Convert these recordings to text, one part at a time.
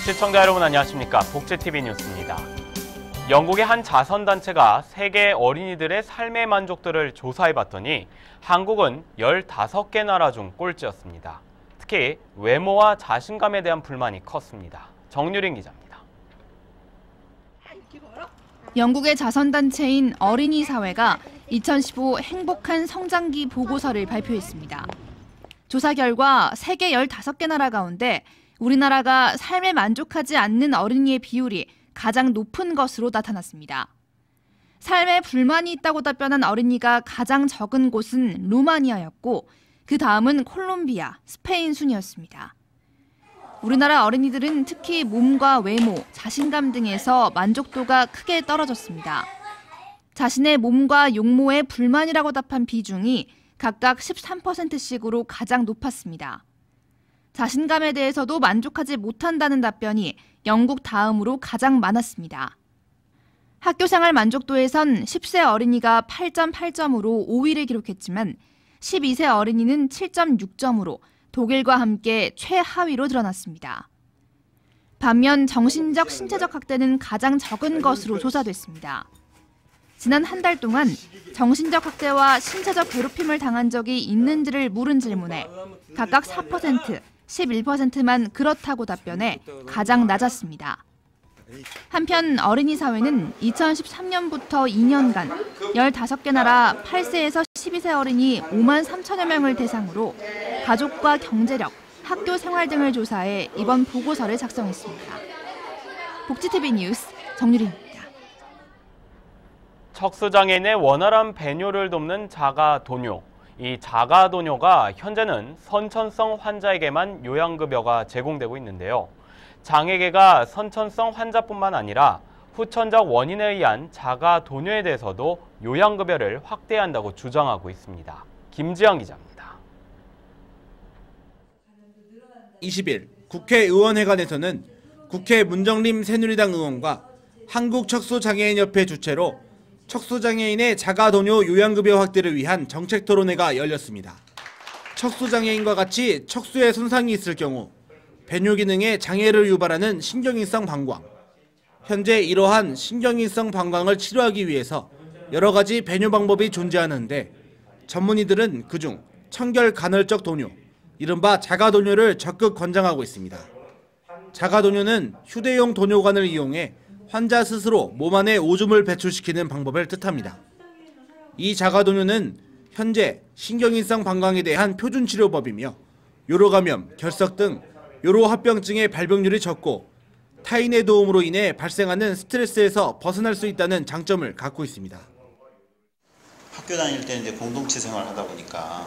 시청자 여러분 안녕하십니까. 복지TV 뉴스입니다. 영국의 한 자선단체가 세계 어린이들의 삶의 만족도를 조사해봤더니 한국은 15개 나라 중 꼴찌였습니다. 특히 외모와 자신감에 대한 불만이 컸습니다. 정유린 기자입니다. 영국의 자선단체인 어린이 사회가 2015 행복한 성장기 보고서를 발표했습니다. 조사 결과 세계 15개 나라 가운데 우리나라가 삶에 만족하지 않는 어린이의 비율이 가장 높은 것으로 나타났습니다. 삶에 불만이 있다고 답변한 어린이가 가장 적은 곳은 루마니아였고 그 다음은 콜롬비아, 스페인 순이었습니다. 우리나라 어린이들은 특히 몸과 외모, 자신감 등에서 만족도가 크게 떨어졌습니다. 자신의 몸과 용모에 불만이라고 답한 비중이 각각 13%씩으로 가장 높았습니다. 자신감에 대해서도 만족하지 못한다는 답변이 영국 다음으로 가장 많았습니다. 학교생활 만족도에선 10세 어린이가 8.8점으로 5위를 기록했지만 12세 어린이는 7.6점으로 독일과 함께 최하위로 드러났습니다. 반면 정신적, 신체적 학대는 가장 적은 것으로 조사됐습니다. 지난 한 달 동안 정신적 학대와 신체적 괴롭힘을 당한 적이 있는지를 물은 질문에 각각 4%, 11%만 그렇다고 답변해 가장 낮았습니다. 한편 어린이 사회는 2013년부터 2년간 15개 나라 8세에서 12세 어린이 5만 3천여 명을 대상으로 가족과 경제력, 학교 생활 등을 조사해 이번 보고서를 작성했습니다. 복지TV 뉴스 정유리입니다. 척수장애인의 원활한 배뇨를 돕는 자가도뇨. 이 자가도뇨가 현재는 선천성 환자에게만 요양급여가 제공되고 있는데요. 장애계가 선천성 환자뿐만 아니라 후천적 원인에 의한 자가도뇨에 대해서도 요양급여를 확대한다고 주장하고 있습니다. 김지영 기자입니다. 20일 국회의원회관에서는 국회 문정림 새누리당 의원과 한국척수장애인협회 주최로 척수장애인의 자가도뇨 요양급여 확대를 위한 정책토론회가 열렸습니다. 척수장애인과 같이 척수에 손상이 있을 경우 배뇨 기능에 장애를 유발하는 신경인성 방광. 현재 이러한 신경인성 방광을 치료하기 위해서 여러 가지 배뇨 방법이 존재하는데 전문의들은 그중 청결 간헐적 도뇨, 이른바 자가도뇨를 적극 권장하고 있습니다. 자가도뇨는 휴대용 도뇨관을 이용해 환자 스스로 몸 안에 오줌을 배출시키는 방법을 뜻합니다. 이 자가도뇨는 현재 신경인성 방광에 대한 표준치료법이며 요로감염, 결석 등 요로합병증의 발병률이 적고 타인의 도움으로 인해 발생하는 스트레스에서 벗어날 수 있다는 장점을 갖고 있습니다. 학교 다닐 때 이제 공동체 생활을 하다 보니까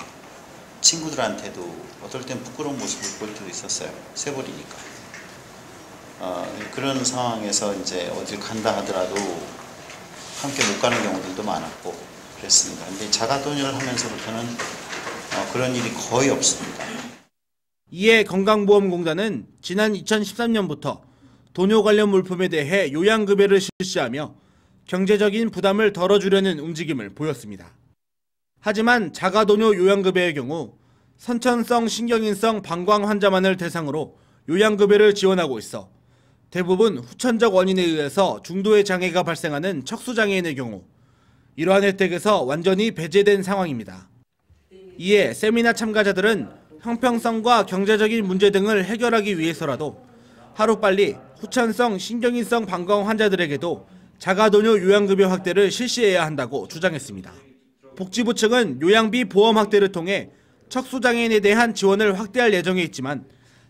친구들한테도 어떨 땐 부끄러운 모습을 보일 때도 있었어요. 세벌이니까. 그런 상황에서 이제 어딜 간다 하더라도 함께 못 가는 경우들도 많았고 그랬습니다. 근데 자가도뇨를 하면서부터는 그런 일이 거의 없습니다. 이에 건강보험공단은 지난 2013년부터 도뇨 관련 물품에 대해 요양급여를 실시하며 경제적인 부담을 덜어주려는 움직임을 보였습니다. 하지만 자가도뇨 요양급여의 경우 선천성 신경인성 방광 환자만을 대상으로 요양급여를 지원하고 있어 대부분 후천적 원인에 의해서 중도의 장애가 발생하는 척수장애인의 경우 이러한 혜택에서 완전히 배제된 상황입니다. 이에 세미나 참가자들은 형평성과 경제적인 문제 등을 해결하기 위해서라도 하루빨리 후천성 신경인성 방광 환자들에게도 자가도뇨 요양급여 확대를 실시해야 한다고 주장했습니다. 복지부 측은 요양비 보험 확대를 통해 척수장애인에 대한 지원을 확대할 예정에 있지만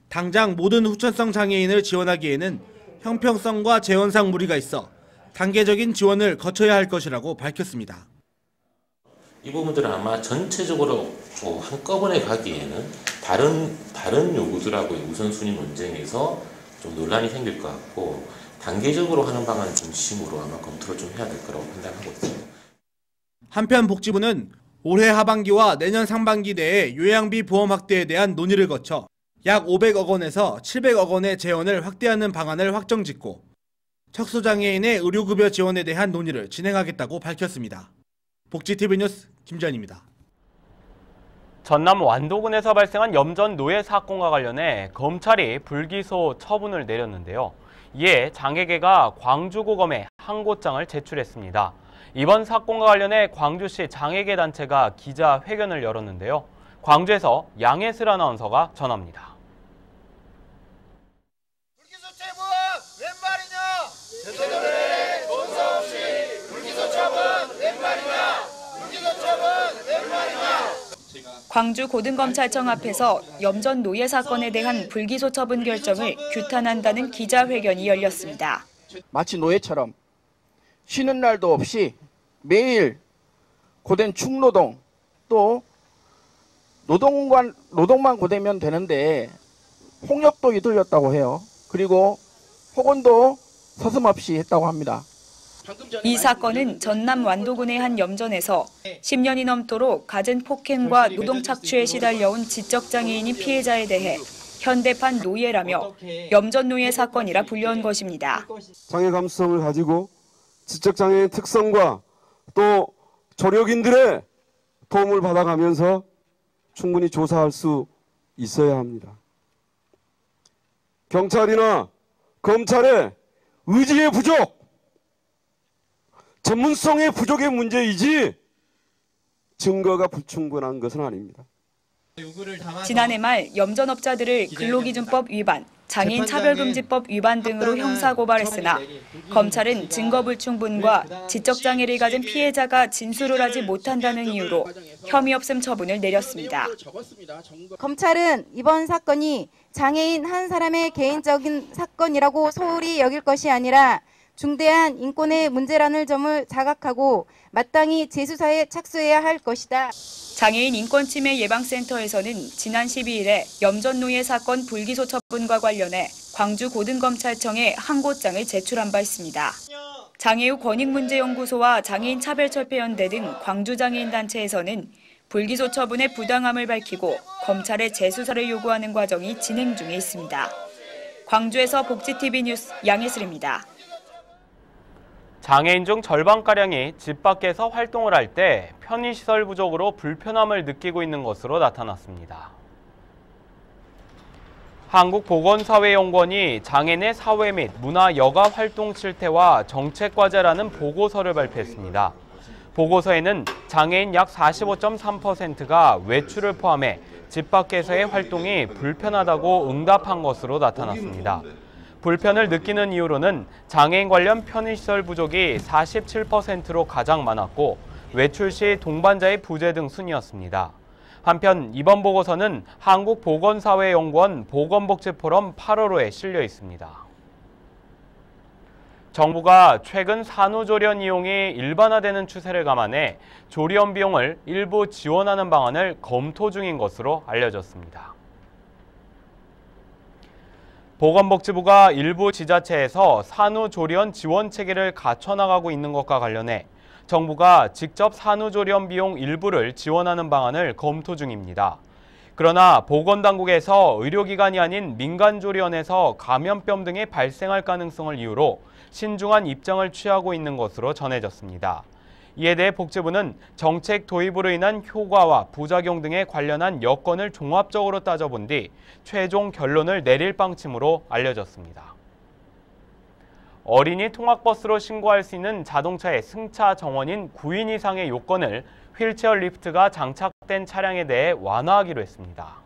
당장 모든 후천성 장애인을 지원하기에는 형평성과 재원상 무리가 있어 단계적인 지원을 거쳐야 할 것이라고 밝혔습니다. 이 부분들은 아마 전체적으로 한꺼번에 가기에는 다른 요구들하고의 우선순위 논쟁에서 좀 논란이 생길 것 같고 단계적으로 하는 방안 중심으로 아마 검토를 좀 해야 될 거라고 판단하고 있습니다. 한편 복지부는 올해 하반기와 내년 상반기 내에 요양비 보험 확대에 대한 논의를 거쳐 약 500억 원에서 700억 원의 재원을 확대하는 방안을 확정짓고 척수장애인의 의료급여 지원에 대한 논의를 진행하겠다고 밝혔습니다. 복지TV 뉴스 김전입니다. 전남 완도군에서 발생한 염전 노예 사건과 관련해 검찰이 불기소 처분을 내렸는데요. 이에 장애계가 광주고검에 항고장을 제출했습니다. 이번 사건과 관련해 광주시 장애계 단체가 기자회견을 열었는데요. 광주에서 양혜슬 아나운서가 전합니다. 불기소 처분 웬 말이냐? 제대로의 논사 없이 불기소 처분 웬 말이냐? 불기소 처분 웬 말이냐? 광주고등검찰청 앞에서 염전 노예 사건에 대한 불기소 처분 결정을 규탄한다는 기자회견이 열렸습니다. 마치 노예처럼 쉬는 날도 없이 매일 고된 축노동, 또 노동만 고되면 되는데 폭력도 이들렸다고 해요. 그리고 폭언도 서슴없이 했다고 합니다. 이 사건은 전남 완도군의 한 염전에서 10년이 넘도록 갖은 폭행과 노동 착취에 시달려온 지적장애인이 피해자에 대해 현대판 노예라며 염전 노예 사건이라 불려온 것입니다. 장애 감수성을 가지고 지적장애인 특성과 또 조력인들의 도움을 받아가면서 충분히 조사할 수 있어야 합니다. 경찰이나 검찰의 의지의 부족, 전문성의 부족의 문제이지 증거가 불충분한 것은 아닙니다. 지난해 말 염전업자들을 근로기준법 위반, 장애인 차별금지법 위반 등으로 형사고발했으나 검찰은 증거 불충분과 지적장애를 가진 피해자가 진술을 하지 못한다는 이유로 혐의 없음 처분을 내렸습니다. 검찰은 이번 사건이 장애인 한 사람의 개인적인 사건이라고 소홀히 여길 것이 아니라 중대한 인권의 문제라는 점을 자각하고 마땅히 재수사에 착수해야 할 것이다. 장애인 인권침해 예방센터에서는 지난 12일에 염전 노예 사건 불기소 처분과 관련해 광주고등검찰청에 항고장을 제출한 바 있습니다. 장애우 권익문제연구소와 장애인차별철폐연대 등 광주장애인단체에서는 불기소 처분의 부당함을 밝히고 검찰의 재수사를 요구하는 과정이 진행 중에 있습니다. 광주에서 복지TV 뉴스 양혜슬입니다. 장애인 중 절반가량이 집 밖에서 활동을 할 때 편의시설 부족으로 불편함을 느끼고 있는 것으로 나타났습니다. 한국보건사회연구원이 장애인의 사회 및 문화 여가 활동 실태와 정책과제라는 보고서를 발표했습니다. 보고서에는 장애인 약 45.3%가 외출을 포함해 집 밖에서의 활동이 불편하다고 응답한 것으로 나타났습니다. 불편을 느끼는 이유로는 장애인 관련 편의시설 부족이 47%로 가장 많았고 외출 시 동반자의 부재 등 순이었습니다. 한편 이번 보고서는 한국보건사회연구원 보건복지포럼 8월호에 실려 있습니다. 정부가 최근 산후조리원 이용이 일반화되는 추세를 감안해 조리원 비용을 일부 지원하는 방안을 검토 중인 것으로 알려졌습니다. 보건복지부가 일부 지자체에서 산후조리원 지원 체계를 갖춰나가고 있는 것과 관련해 정부가 직접 산후조리원 비용 일부를 지원하는 방안을 검토 중입니다. 그러나 보건당국에서 의료기관이 아닌 민간조리원에서 감염병 등이 발생할 가능성을 이유로 신중한 입장을 취하고 있는 것으로 전해졌습니다. 이에 대해 복지부는 정책 도입으로 인한 효과와 부작용 등에 관련한 여건을 종합적으로 따져본 뒤 최종 결론을 내릴 방침으로 알려졌습니다. 어린이 통학버스로 신고할 수 있는 자동차의 승차 정원인 9인 이상의 요건을 휠체어 리프트가 장착된 차량에 대해 완화하기로 했습니다.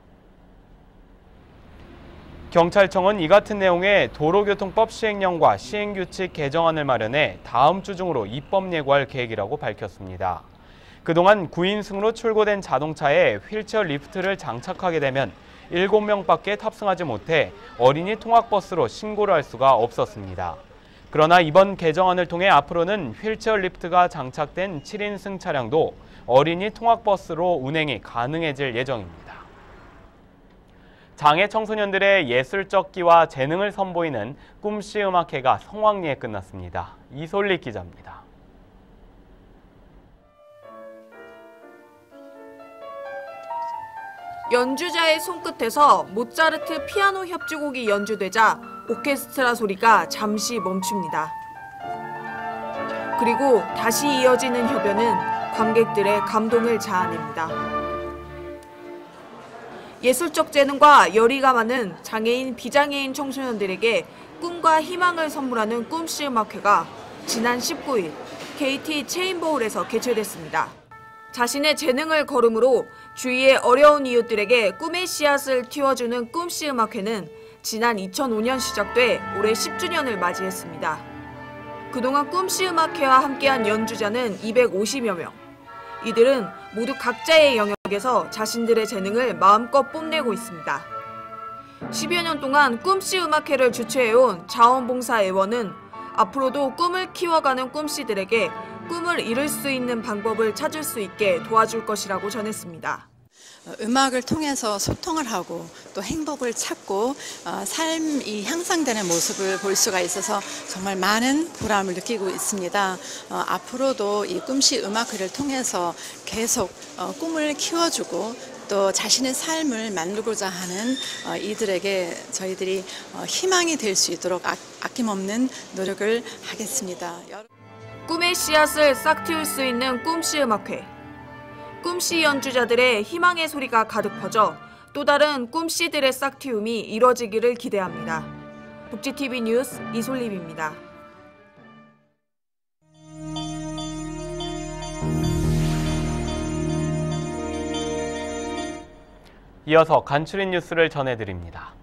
경찰청은 이 같은 내용의 도로교통법 시행령과 시행규칙 개정안을 마련해 다음 주 중으로 입법 예고할 계획이라고 밝혔습니다. 그동안 9인승으로 출고된 자동차에 휠체어 리프트를 장착하게 되면 7명밖에 탑승하지 못해 어린이 통학버스로 신고를 할 수가 없었습니다. 그러나 이번 개정안을 통해 앞으로는 휠체어 리프트가 장착된 7인승 차량도 어린이 통학버스로 운행이 가능해질 예정입니다. 장애 청소년들의 예술적 끼와 재능을 선보이는 꿈씨 음악회가 성황리에 끝났습니다. 이솔리 기자입니다. 연주자의 손끝에서 모차르트 피아노 협주곡이 연주되자 오케스트라 소리가 잠시 멈춥니다. 그리고 다시 이어지는 협연은 관객들의 감동을 자아냅니다. 예술적 재능과 열의가 많은 장애인, 비장애인 청소년들에게 꿈과 희망을 선물하는 꿈씨 음악회가 지난 19일 KT 체인버홀에서 개최됐습니다. 자신의 재능을 걸음으로 주위의 어려운 이웃들에게 꿈의 씨앗을 틔워주는 꿈씨 음악회는 지난 2005년 시작돼 올해 10주년을 맞이했습니다. 그동안 꿈씨 음악회와 함께한 연주자는 250여 명. 이들은 모두 각자의 영역에서 자신들의 재능을 마음껏 뽐내고 있습니다. 10여 년 동안 꿈씨 음악회를 주최해온 자원봉사회원은 앞으로도 꿈을 키워가는 꿈씨들에게 꿈을 이룰 수 있는 방법을 찾을 수 있게 도와줄 것이라고 전했습니다. 음악을 통해서 소통을 하고 또 행복을 찾고 삶이 향상되는 모습을 볼 수가 있어서 정말 많은 보람을 느끼고 있습니다. 앞으로도 이 꿈씨 음악회를 통해서 계속 꿈을 키워주고 또 자신의 삶을 만들고자 하는 이들에게 저희들이 희망이 될 수 있도록 아낌없는 노력을 하겠습니다. 꿈의 씨앗을 싹 틔울 수 있는 꿈씨 음악회. 꿈씨 연주자들의 희망의 소리가 가득 퍼져 또 다른 꿈씨들의 싹틔움이 이뤄지기를 기대합니다. 복지TV 뉴스 이솔림입니다. 이어서 간추린 뉴스를 전해드립니다.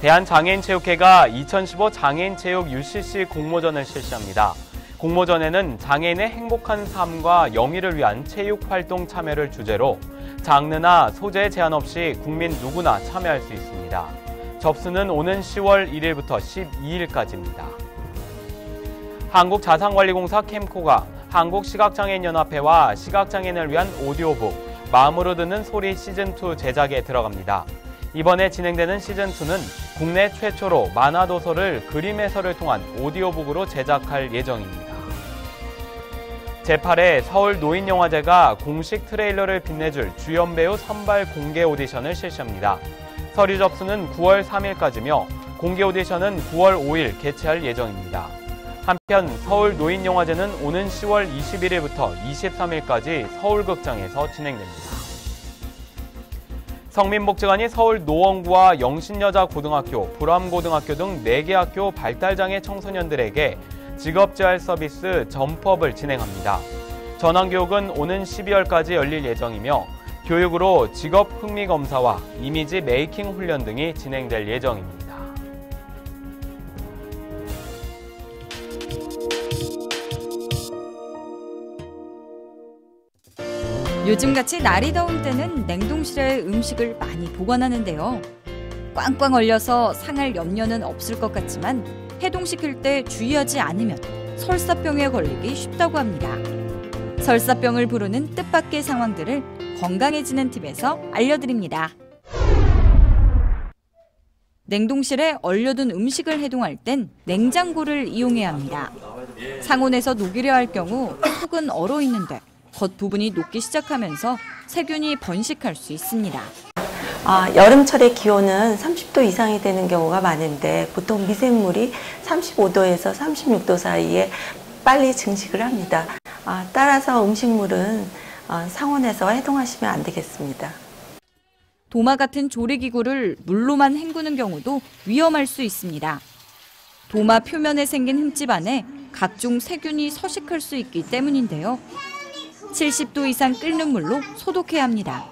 대한장애인체육회가 2015 장애인체육 UCC 공모전을 실시합니다. 공모전에는 장애인의 행복한 삶과 영위를 위한 체육활동 참여를 주제로 장르나 소재 제한 없이 국민 누구나 참여할 수 있습니다. 접수는 오는 10월 1일부터 12일까지입니다. 한국자산관리공사 캠코가 한국시각장애인연합회와 시각장애인을 위한 오디오북 마음으로 듣는 소리 시즌2 제작에 들어갑니다. 이번에 진행되는 시즌2는 국내 최초로 만화도서를 그림 해설을 통한 오디오북으로 제작할 예정입니다. 제8회 서울 노인영화제가 공식 트레일러를 빛내줄 주연 배우 선발 공개 오디션을 실시합니다. 서류 접수는 9월 3일까지며 공개 오디션은 9월 5일 개최할 예정입니다. 한편 서울 노인영화제는 오는 10월 21일부터 23일까지 서울극장에서 진행됩니다. 성민복지관이 서울 노원구와 영신여자고등학교, 불암고등학교 등 4개 학교 발달장애 청소년들에게 직업재활 서비스 점프업을 진행합니다. 전환교육은 오는 12월까지 열릴 예정이며 교육으로 직업 흥미 검사와 이미지 메이킹 훈련 등이 진행될 예정입니다. 요즘같이 날이 더운 때는 냉동실에 음식을 많이 보관하는데요. 꽝꽝 얼려서 상할 염려는 없을 것 같지만 해동시킬 때 주의하지 않으면 설사병에 걸리기 쉽다고 합니다. 설사병을 부르는 뜻밖의 상황들을 건강해지는 팁에서 알려드립니다. 냉동실에 얼려둔 음식을 해동할 땐 냉장고를 이용해야 합니다. 상온에서 녹이려 할 경우 속은 얼어 있는데 겉부분이 녹기 시작하면서 세균이 번식할 수 있습니다. 여름철의 기온은 30도 이상이 되는 경우가 많은데 보통 미생물이 35도에서 36도 사이에 빨리 증식을 합니다. 따라서 음식물은 상온에서 해동하시면 안 되겠습니다. 도마 같은 조리기구를 물로만 헹구는 경우도 위험할 수 있습니다. 도마 표면에 생긴 흠집 안에 각종 세균이 서식할 수 있기 때문인데요. 70도 이상 끓는 물로 소독해야 합니다.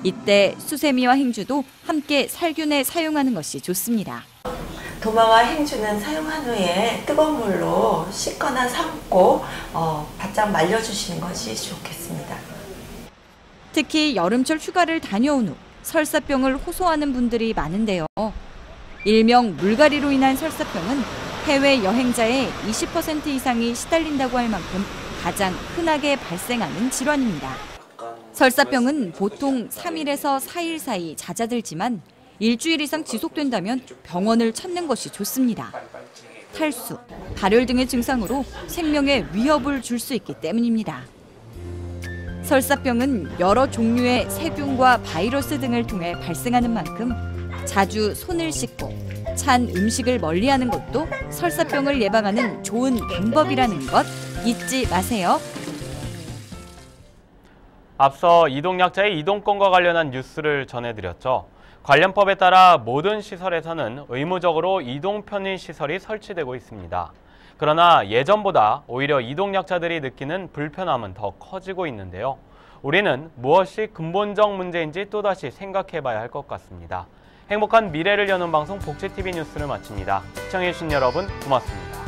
이때 수세미와 행주도 함께 살균에 사용하는 것이 좋습니다. 도마와 행주는 사용한 후에 뜨거운 물로 씻거나 삶고 바짝 말려주시는 것이 좋겠습니다. 특히 여름철 휴가를 다녀온 후 설사병을 호소하는 분들이 많은데요. 일명 물갈이로 인한 설사병은 해외 여행자의 20% 이상이 시달린다고 할 만큼 가장 흔하게 발생하는 질환입니다. 설사병은 보통 3일에서 4일 사이 잦아들지만 일주일 이상 지속된다면 병원을 찾는 것이 좋습니다. 탈수, 발열 등의 증상으로 생명에 위협을 줄 수 있기 때문입니다. 설사병은 여러 종류의 세균과 바이러스 등을 통해 발생하는 만큼 자주 손을 씻고 찬 음식을 멀리하는 것도 설사병을 예방하는 좋은 방법이라는 것 잊지 마세요. 앞서 이동약자의 이동권과 관련한 뉴스를 전해드렸죠. 관련 법에 따라 모든 시설에서는 의무적으로 이동 편의 시설이 설치되고 있습니다. 그러나 예전보다 오히려 이동약자들이 느끼는 불편함은 더 커지고 있는데요. 우리는 무엇이 근본적 문제인지 또다시 생각해봐야 할 것 같습니다. 행복한 미래를 여는 방송 복지TV 뉴스를 마칩니다. 시청해주신 여러분 고맙습니다.